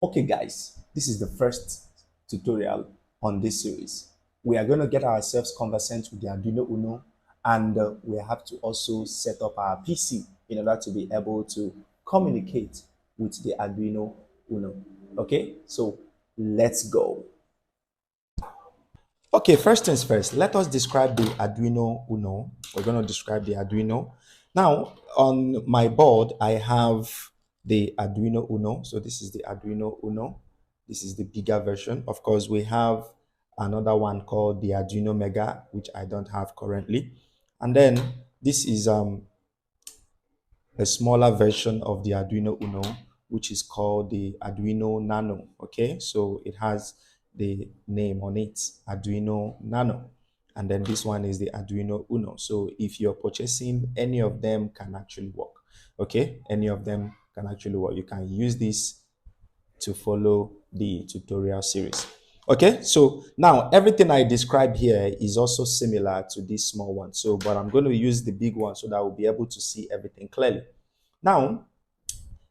Okay, guys, this is the first tutorial on this series. We are going to get ourselves conversant with the Arduino Uno, and we have to also set up our PC in order to be able to communicate with the Arduino Uno. Okay, so let's go. Okay, first things first, let us describe the Arduino Uno. We're going to describe the Arduino. Now, on my board, I have the Arduino Uno. So this is the Arduino Uno. This is the bigger version. Of course, we have another one called the Arduino Mega, which I don't have currently. And then this is a smaller version of the Arduino Uno, which is called the Arduino Nano. Okay, so it has the name on it, Arduino Nano. And then this one is the Arduino Uno. So if you're purchasing, any of them can actually work. Okay, any of them can actually work. You can use this to follow the tutorial series. Okay, so now everything I described here is also similar to this small one. So, but I'm going to use the big one so that we'll be able to see everything clearly. Now,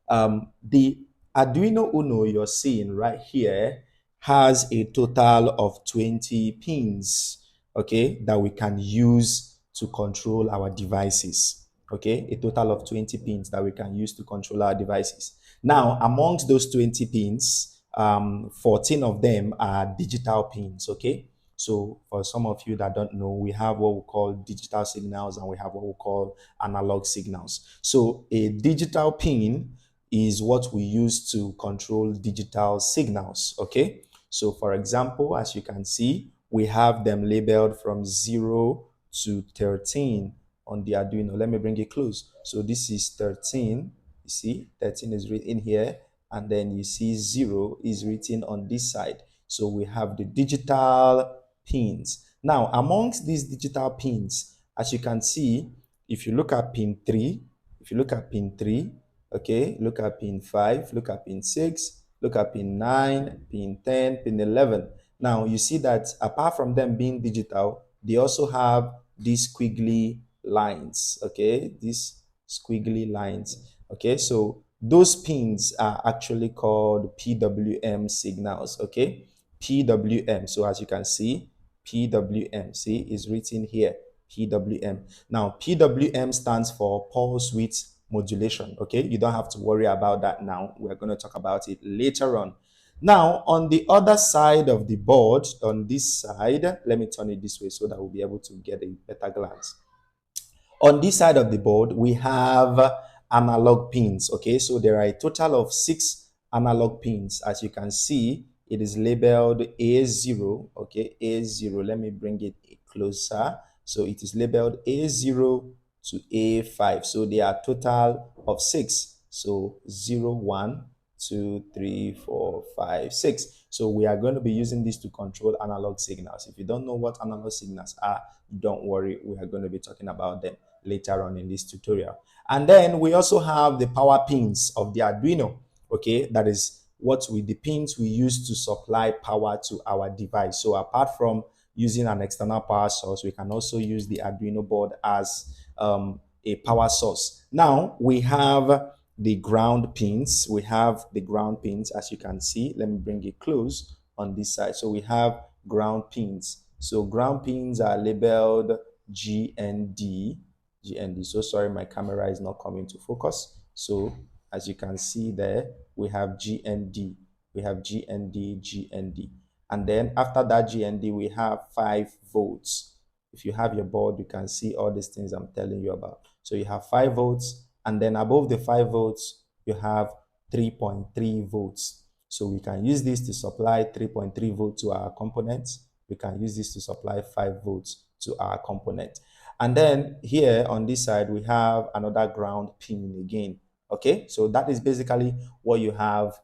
the Arduino Uno you're seeing right here has a total of 20 pins, okay, that we can use to control our devices. Okay, a total of 20 pins that we can use to control our devices. Now, amongst those 20 pins, 14 of them are digital pins, okay? So for some of you that don't know, we have what we call digital signals and we have what we call analog signals. So a digital pin is what we use to control digital signals, okay? So for example, as you can see, we have them labeled from 0 to 13 on the Arduino. Let me bring it close. So this is 13. You see, 13 is written here, and then you see 0 is written on this side. So we have the digital pins. Now, amongst these digital pins, as you can see, if you look at pin 3, okay, look at pin 5, look at pin 6, look at pin 9, pin 10, pin 11. Now, you see that apart from them being digital, they also have these squiggly lines, okay, these squiggly lines. Okay, so those pins are actually called PWM signals, okay? PWM. So as you can see, PWM, see, is written here, PWM. Now, PWM stands for pulse width modulation, okay? You don't have to worry about that now. We're going to talk about it later on. Now, on the other side of the board, on this side, let me turn it this way so that we'll be able to get a better glance. On this side of the board, we have analog pins. Okay, so there are a total of 6 analog pins. As you can see, it is labeled A0. Okay, A0. Let me bring it closer. So it is labeled A0 to A5. So they are total of 6. So 0, 1, 2, 3, 4, 5, 6. So we are going to be using this to control analog signals. If you don't know what analog signals are, don't worry, we are going to be talking about them later on in this tutorial. And then we also have the power pins of the Arduino. Okay, that is the pins we use to supply power to our device. So apart from using an external power source, we can also use the Arduino board as a power source. Now we have the ground pins. We have the ground pins, as you can see. Let me bring it close on this side. So we have ground pins. So ground pins are labeled GND. GND. So sorry, my camera is not coming to focus. So as you can see there, we have GND. We have GND, GND. And then after that GND, we have 5 volts. If you have your board, you can see all these things I'm telling you about. So you have 5 volts, and then above the 5 volts, you have 3.3 volts. So we can use this to supply 3.3 volts to our components. We can use this to supply 5 volts to our component. And then here on this side, we have another ground pin again. Okay, so that is basically what you have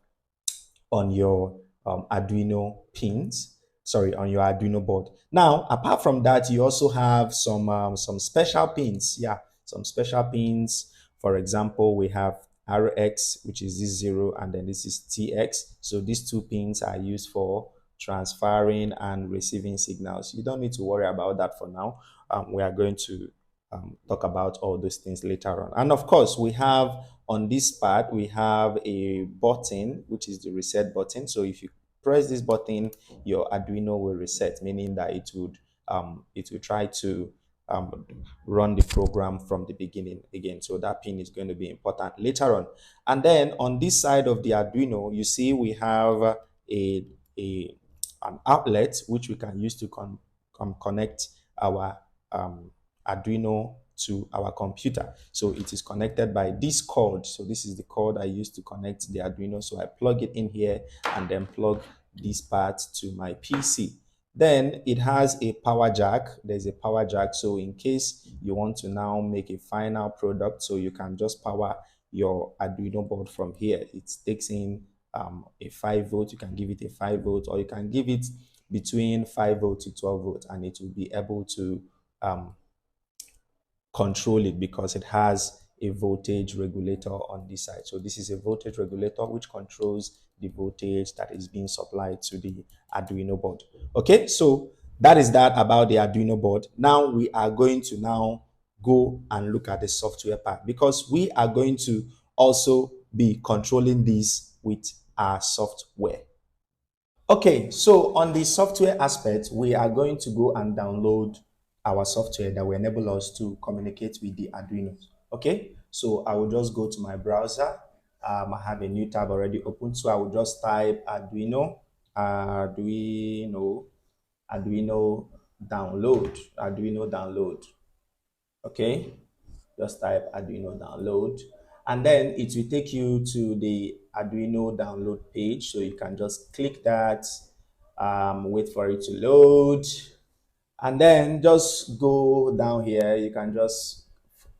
on your Arduino pins. Sorry, on your Arduino board. Now, apart from that, you also have some special pins. Yeah, some special pins. For example, we have RX, which is this 0, and then this is TX. So these 2 pins are used for transferring and receiving signals. You don't need to worry about that for now. We are going to talk about all those things later on. And of course, we have on this part, we have a button, which is the reset button. So if you press this button, your Arduino will reset, meaning that it will try to um, run the program from the beginning again. So that pin is going to be important later on. And then on this side of the Arduino, you see we have a, a an outlet which we can use to connect our Arduino to our computer. So it is connected by this cord. So this is the cord I use to connect the Arduino. So I plug it in here and then plug this part to my PC. Then it has a power jack. There's a power jack. So in case you want to now make a final product, so you can just power your Arduino board from here. It takes in a 5 volt. You can give it a 5 volt, or you can give it between 5 volt to 12 volt, and it will be able to control it because it has a voltage regulator on this side. So this is a voltage regulator which controls the voltage that is being supplied to the Arduino board. Okay, so that is that about the Arduino board. Now we are going to now go and look at the software part, because we are going to also be controlling this with our software. Okay, so on the software aspect, we are going to go and download our software that will enable us to communicate with the Arduino. Okay, so I will just go to my browser. I have a new tab already open, so I will just type Arduino download. Okay, just type Arduino download, and then it will take you to the Arduino download page. So you can just click that, wait for it to load, and then just go down here. You can just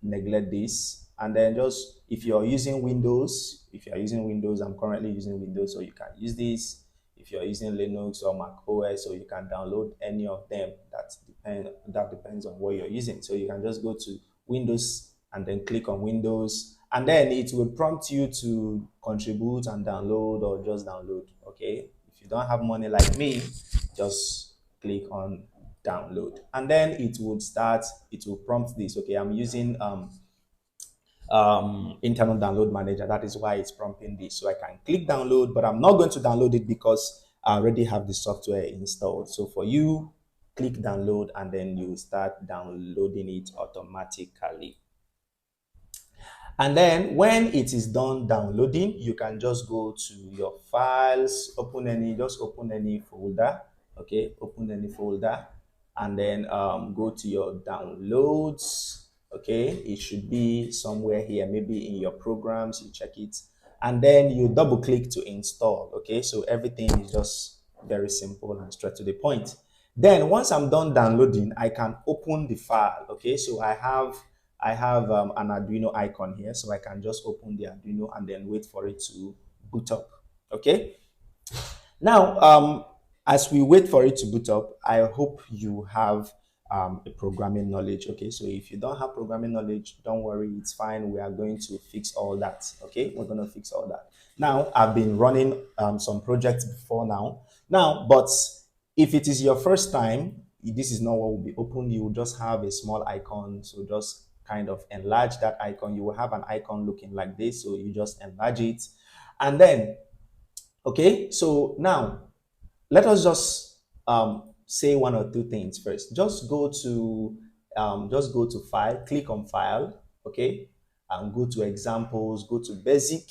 neglect this, and then just, if you're using Windows, I'm currently using Windows, so you can use this. If you're using Linux or Mac OS, so you can download any of them. That depends on what you're using. So you can just go to Windows and then click on Windows, and then it will prompt you to contribute and download, or just download. Okay, if you don't have money like me, just click on download, and then it will prompt this. Okay, I'm using internal download manager. That is why it's prompting this. So I can click download, but I'm not going to download it because I already have the software installed. So for you, click download, and then you start downloading it automatically. And then when it is done downloading, you can just go to your files, open any folder. Okay, open any folder, and then go to your downloads. Okay, it should be somewhere here, maybe in your programs. You check it, and then you double click to install. Okay, so everything is just very simple and straight to the point. Then once I'm done downloading, I can open the file. Okay, so I have an Arduino icon here, so I can just open the Arduino and then wait for it to boot up. Okay, now as we wait for it to boot up, I hope you have a programming knowledge. Okay, so if you don't have programming knowledge, don't worry, it's fine. We are going to fix all that. Okay, we're going to fix all that. Now, I've been running some projects before now, but if it is your first time, this is not what will be opened. You will just have a small icon. So just kind of enlarge that icon. You will have an icon looking like this. So you just enlarge it. And then, okay, so now let us just say one or two things first. Just go to file, click on file, okay, and go to examples, go to basic,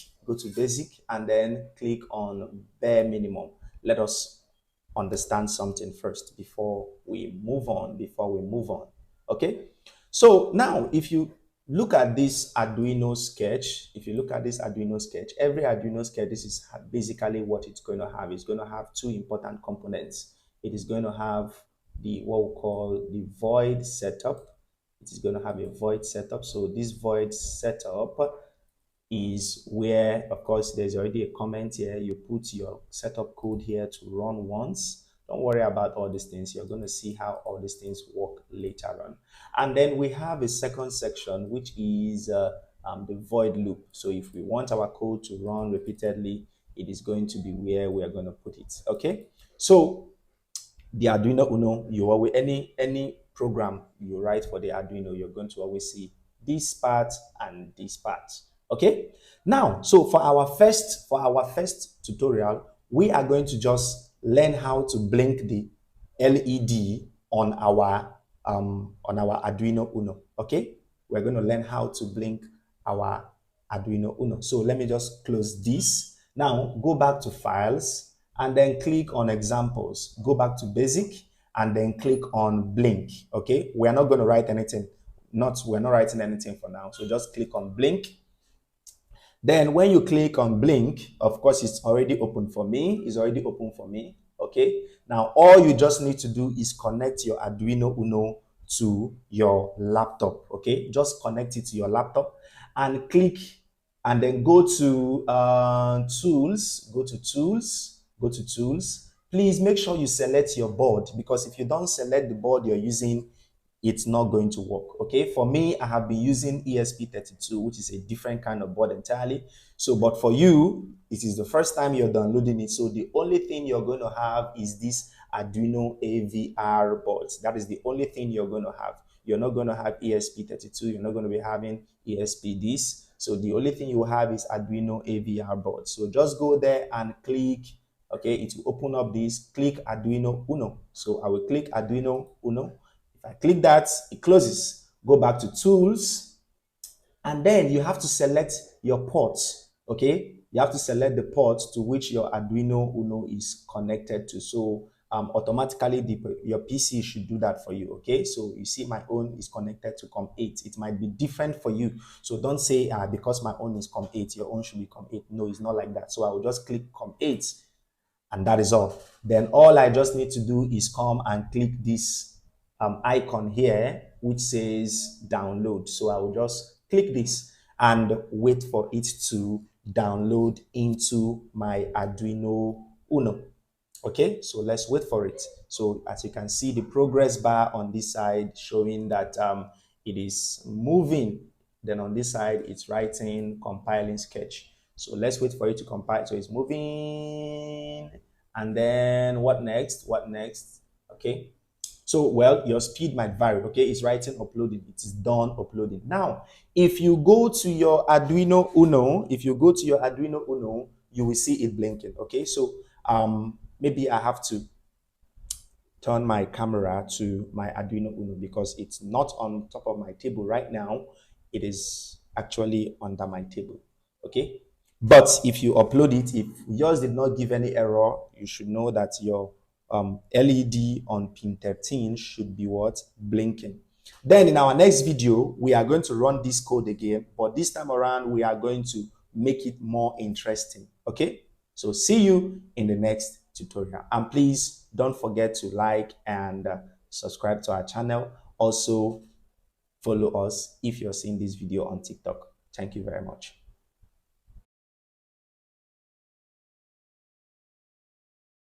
and then click on bare minimum. Let us understand something first before we move on. Okay, so now if you look at this Arduino sketch, every Arduino sketch, this is basically what it's going to have. It's going to have two important components. It is going to have what we call the void setup. It is going to have a void setup. So this void setup is where, of course, there's already a comment here. You put your setup code here to run once. Don't worry about all these things. You're going to see how all these things work later on. And then we have a second section, which is the void loop. So if we want our code to run repeatedly, it is going to be where we are going to put it. Okay, so the Arduino Uno, you always, any program you write for the Arduino, you're going to always see this part and this part. Okay. Now, so for our first tutorial, we are going to just learn how to blink the LED on our Arduino Uno. Okay, we're going to learn how to blink our Arduino Uno. So let me just close this. Now go back to files and then click on examples. Go back to basic and then click on blink. Okay, we're not going to write anything. We're not writing anything for now. So just click on blink. Then when you click on blink, of course, it's already open for me. It's already open for me. Okay. Now, all you just need to do is connect your Arduino Uno to your laptop. Okay. Just connect it to your laptop and click and then go to tools. Go to tools. Go to tools. Please make sure you select your board, because if you don't select the board you're using, it's not going to work. Okay, for me, I have been using ESP32, which is a different kind of board entirely. So, but for you, it is the first time you're downloading it. So the only thing you're going to have is this Arduino AVR boards. That is the only thing you're going to have. You're not going to have ESP32. You're not going to be having ESP this. So the only thing you have is Arduino AVR board. So just go there and click. Okay, it will open up this. Click Arduino Uno. So I will click Arduino Uno. I click that, it closes. Go back to tools, and then you have to select your port. Okay, you have to select the port to which your Arduino Uno is connected to. So automatically your PC should do that for you. Okay, so you see my own is connected to COM8. It might be different for you, so don't say because my own is COM8 your own should be COM8. No, it's not like that. So I will just click COM8, and that is all. Then all I just need to do is come and click this icon here which says download. So I will just click this and wait for it to download into my Arduino Uno. Okay, so let's wait for it. So as you can see, the progress bar on this side showing that it is moving. Then on this side, it's writing compiling sketch. So let's wait for it to compile. So it's moving. And then what next? What next? Okay. So, well, your speed might vary. Okay, it's writing uploading. It is done uploading. Now, if you go to your Arduino Uno, you will see it blinking. Okay, so maybe I have to turn my camera to my Arduino Uno because it's not on top of my table right now. It is actually under my table. Okay, but if you upload it, if yours did not give any error, you should know that your LED on pin 13 should be what? Blinking. Then in our next video, we are going to run this code again, but this time around, we are going to make it more interesting. Okay, so see you in the next tutorial, and please don't forget to like and subscribe to our channel. Also follow us if you're seeing this video on TikTok. Thank you very much.